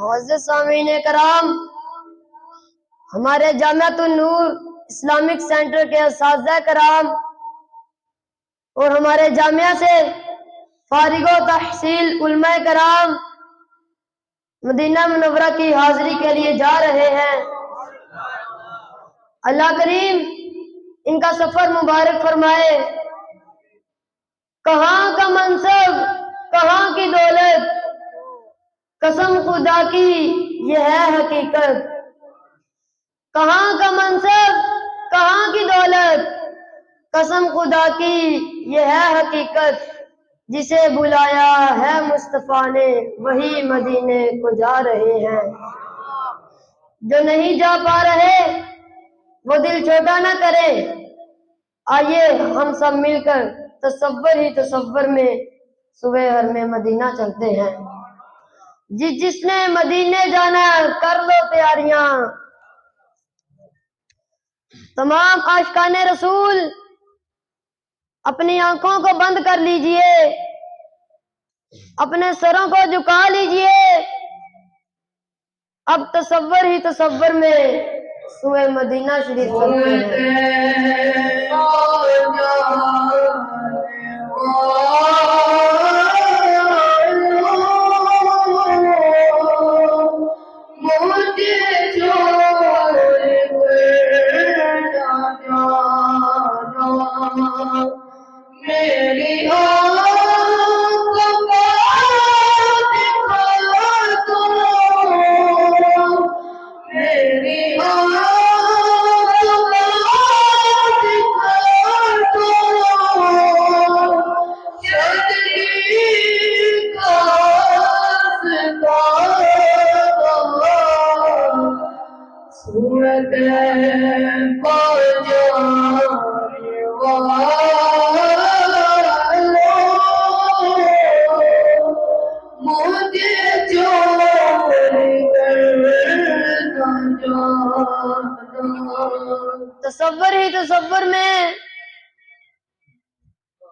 हज़रत सामीन कराम, हमारे जामियातुन नूर इस्लामिक सेंटर के असातिज़ा कराम और हमारे जामिया से फारिगो तहसील उलमा कराम मदीना मुनव्वरा की हाजिरी के लिए जा रहे हैं। अल्लाह करीम इनका सफर मुबारक फरमाए। कहाँ का मनसब, कहाँ की दौलत, कसम खुदा की ये है हकीकत। कहाँ का मनसब, कहाँ की दौलत, कसम खुदा की ये है हकीकत। जिसे बुलाया है मुस्तफा ने वही मदीने को जा रहे हैं। जो नहीं जा पा रहे वो दिल छोटा ना करे। आइए हम सब मिलकर तसव्वुर ही तसव्वुर में सुबह हर में मदीना चलते हैं। जिसने मदीने जाना कर लो तैयारियां। तमाम आशिकाने रसूल अपनी आंखों को बंद कर लीजिए, अपने सरों को झुका लीजिए। अब तसव्वुर ही तसव्वुर में सुबह मदीना शरीफ चलते हैं। तसव्वुर ही तसव्वुर में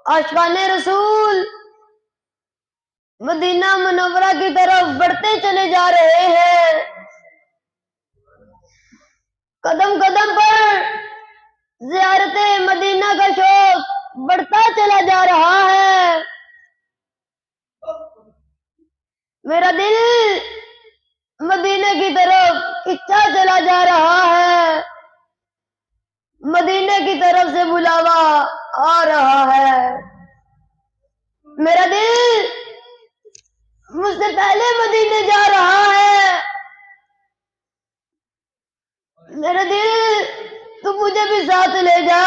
आशिकाने रसूल मदीना मुनव्वरा की तरफ बढ़ते चले जा रहे हैं। कदम कदम पर ज़ियारते मदीना का शौक बढ़ता चला जा रहा है। मेरा दिल मदीने की तरफ खिंचा चला जा रहा है। मदीने की तरफ से बुलावा आ रहा है। मेरा दिल मुझसे पहले मदीने जा रहा है। मेरा दिल तू मुझे भी साथ ले जा,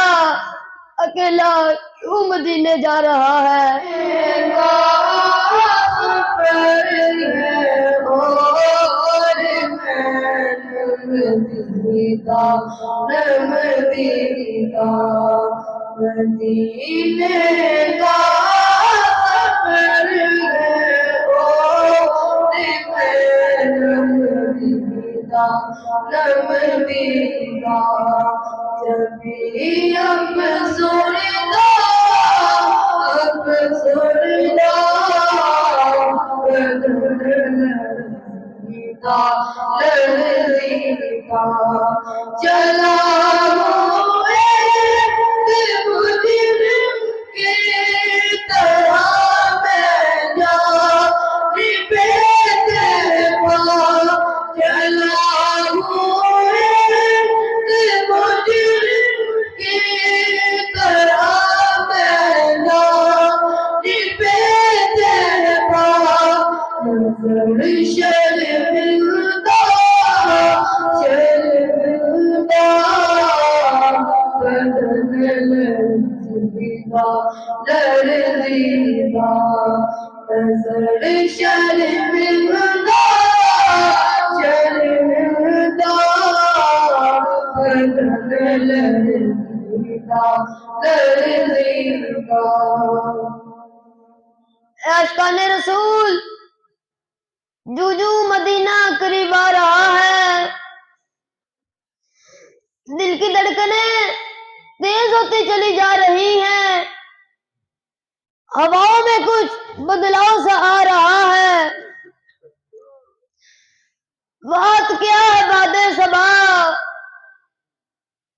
अकेला क्यों मदीने जा रहा है। आशिकाने रसूल जूजू मदीना करीब आ रहा है। दिल की धड़कनें तेज होती चली जा रही हैं। हवाओं में कुछ बदलाव सा आ रहा है। बात क्या है बादे सबा,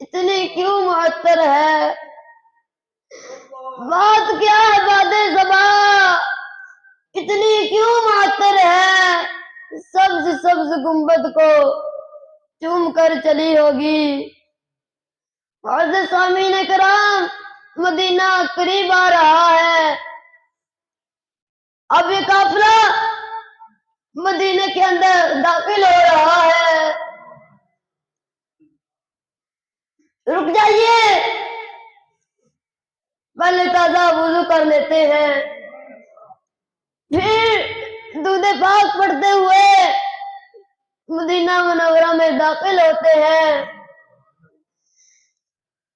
इतनी क्यों मुअत्तर है। बात क्या है बादे सबा, इतनी क्यों मुअत्तर है। सब्ज सब्ज गुंबद को चूम कर चली होगी। और स्वामी ने कराम, मदीना करीब आ रहा है। अब ये काफिला मदीने के अंदर दाखिल हो रहा है। रुक जाइए, पहले ताजा वुजू कर लेते हैं, फिर दूध पाक पढ़ते हुए मदीना मुनव्वरा में दाखिल होते हैं।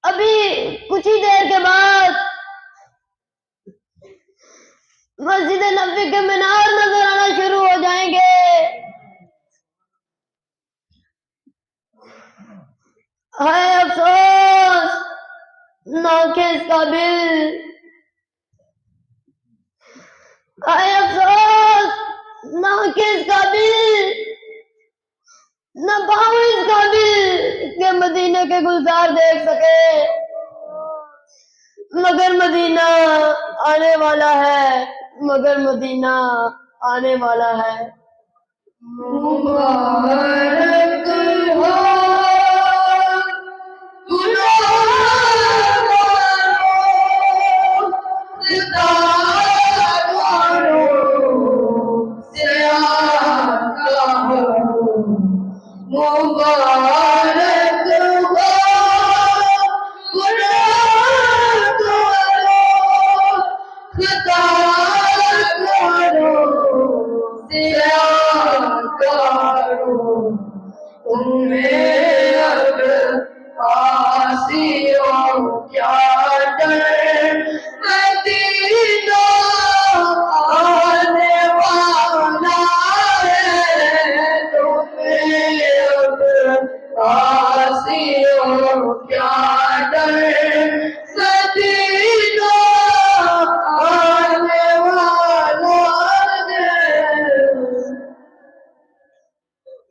अभी कुछ ही देर के बाद मस्जिद नबी के मीनार नजर आना शुरू हो जाएंगे। हाय अफसोस नाके इस काबिल, हाय अफसोस नाके इस काबिल, न पाऊं इस काबिल के मदीने के गुलजार देख सके। मगर मदीना आने वाला है, मगर मदीना आने वाला है। मुबारक हो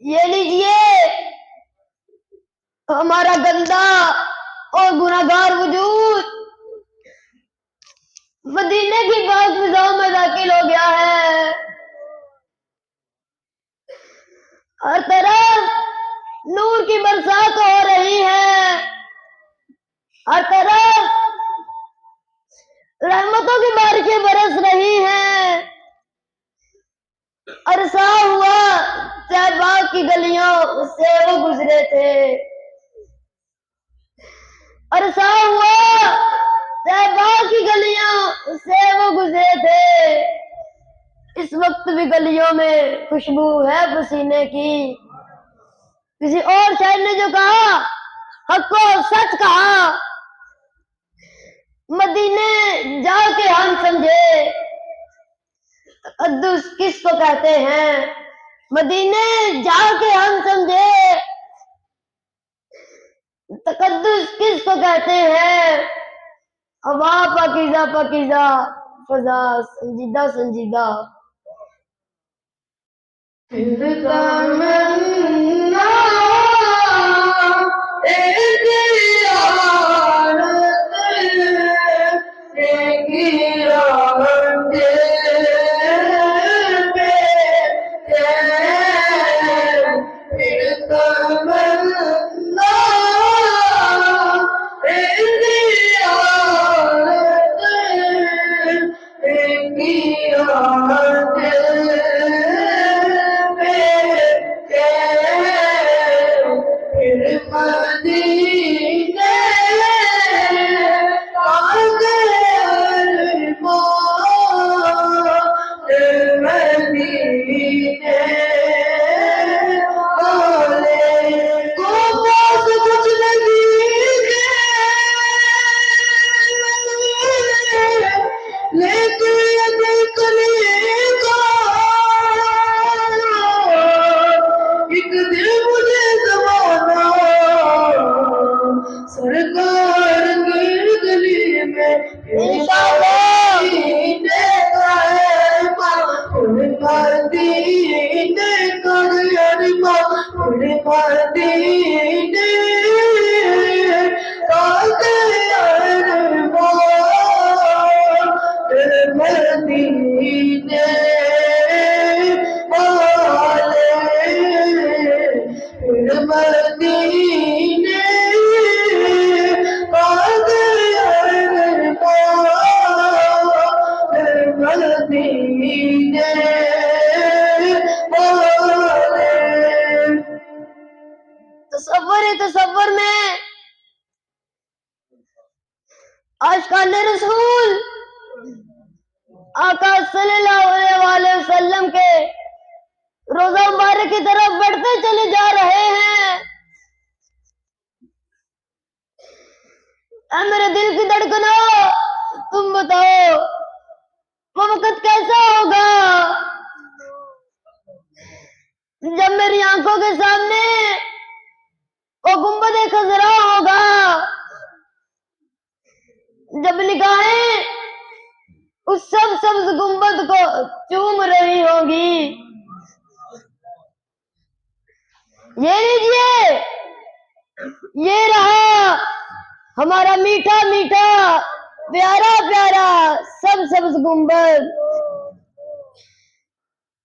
ये लीजिए हमारा गंदा और गुनाहगार वजूद मदीने की पाक फिजाओं में दाखिल हो गया है। हर तरफ नूर की बरसात हो रही है, हर तरफ रहमतों की बारिशें बरस रही हैं। अरसा हुआ शहबाग की गलियों से वो गुजरे थे, अरसा हुआ शहबाग की गलियों से वो गुजरे थे। इस वक्त भी गलियों में खुशबू है पसीने की। किसी और शायर ने जो कहा हक को सच कहा, मदीने जाके हम समझे तकद्दुस किसको कहते हैं। मदीने जाके हम समझे तकद्दुस किसको कहते हैं। हवा पाकीज़ा पाकीज़ा, फजा संजीदा संजीदा। फिर तमन्ना मदीने का मदीने वाले मदीने मदीने वाले। तसव्वुर में आशिकान रसूल आका सल्लल्लाहु अलैहि वसल्लम के रोजा मुबारक की तरफ बढ़ते चले जा रहे हैं। मेरे दिल की धड़कनों, तुम बताओ वो वक्त कैसा होगा जब मेरी आंखों के सामने वो गुंबद खजरा होगा, जब निगाहें उस सब सब्ज गुंबद को चूम रही होगी। ये लीजिए, ये रहा हमारा मीठा मीठा प्यारा प्यारा सब सब्ज गुंबद।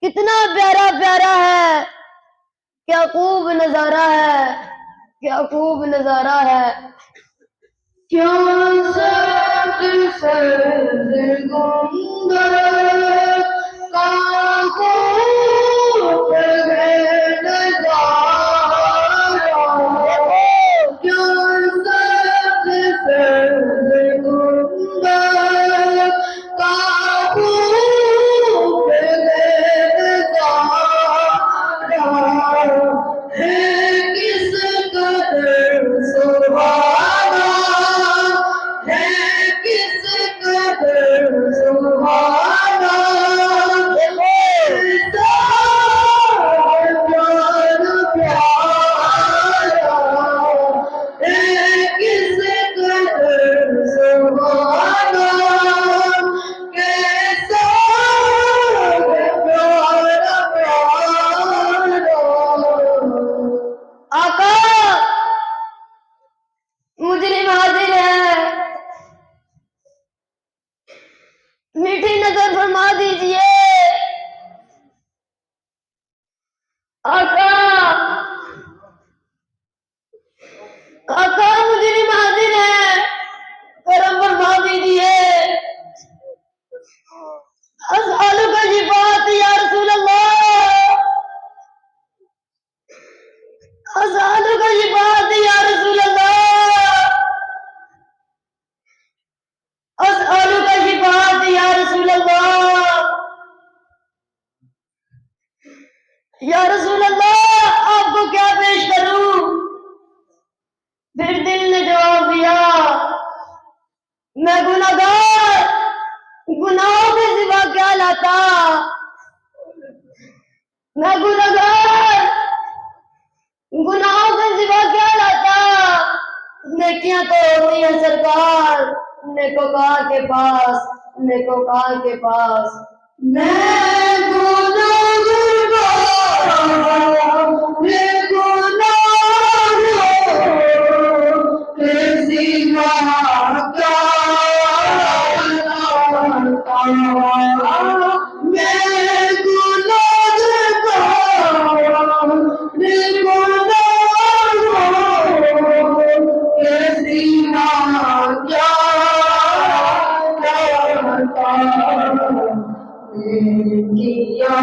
कितना प्यारा प्यारा है, क्या खूब नजारा है, क्या खूब नजारा है। क्या सब्ज सब्ज गुंबद का खूब नजारा, क्या सब्ज सब्ज गुंबद का खूब नजारा है। किस कदर सुहाना है, किस कदर सुहाना किस कदर सुहाना, कैसा प्यारा प्यारा। आका मुजरिम हाजिर है, मीठी नजर फरमा दीजिए। आका आका मुजरिम हाजिर है, करम फरमा दीजिए। अस्आलु का शिफात या रसूल अल्लाह, अस्आलु का शिफात या रसूल अल्लाह, अस्आलु का शिफात या रसूल अल्लाह। या रसूल अल्लाह, आपको क्या पेश करूं? फिर दिल ने जवाब दिया, मैं गुनाहगार, गुनाहों के सिवा क्या लाता। मैं गुनाहगार, गुनाहों के सिवा क्या लाता। नेकियां तो होती है सरकार नेकोकार के पास, नेकोकार के पास। मैं गुनाहगार, मैं गुनाहगार के सिवा क्या लाता। मैं गुनाहगार, मैं गुनाहगार के सिवा क्या लाता। किया